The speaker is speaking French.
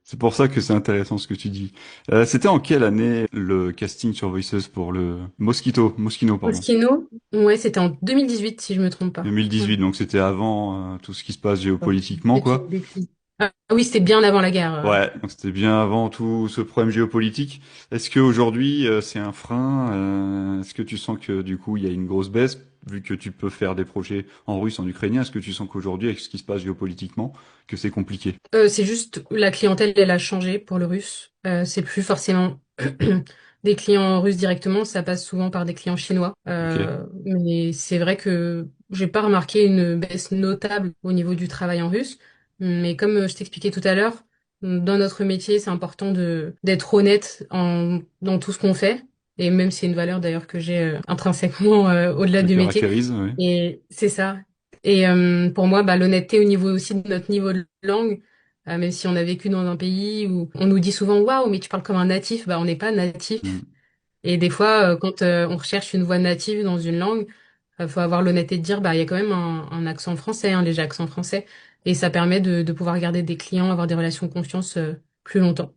C'est pour ça que c'est intéressant ce que tu dis. C'était en quelle année le casting sur Voices pour le Moschino, pardon. Moschino, ouais, c'était en 2018 si je me trompe pas. Ouais. 2018, donc c'était avant tout ce qui se passe Pardon, géopolitiquement, peut-être quoi. une bêtise. Ah oui, c'était bien avant la guerre. Ouais, donc c'était bien avant tout ce problème géopolitique. Est-ce qu'aujourd'hui c'est un frein? Est-ce que tu sens que du coup il y a une grosse baisse vu que tu peux faire des projets en russe, en ukrainien? Est-ce que tu sens qu'aujourd'hui avec ce qui se passe géopolitiquement que c'est compliqué? C'est juste la clientèle, elle a changé pour le russe. C'est plus forcément des clients russes directement, ça passe souvent par des clients chinois. Ok. Mais c'est vrai que j'ai pas remarqué une baisse notable au niveau du travail en russe. Mais comme je t'expliquais tout à l'heure, dans notre métier, c'est important de d'être honnête dans tout ce qu'on fait. Et même c'est une valeur d'ailleurs que j'ai intrinsèquement au-delà Te du métier. caractérise, oui. Et c'est ça. Et pour moi, bah, l'honnêteté au niveau aussi de notre niveau de langue, même si on a vécu dans un pays où on nous dit souvent waouh, mais tu parles comme un natif, bah on n'est pas natif. Hmm. Et des fois, quand on recherche une voix native dans une langue, faut avoir l'honnêteté de dire bah il y a quand même un accent français, un léger accent français, et ça permet de pouvoir garder des clients, avoir des relations de confiance plus longtemps.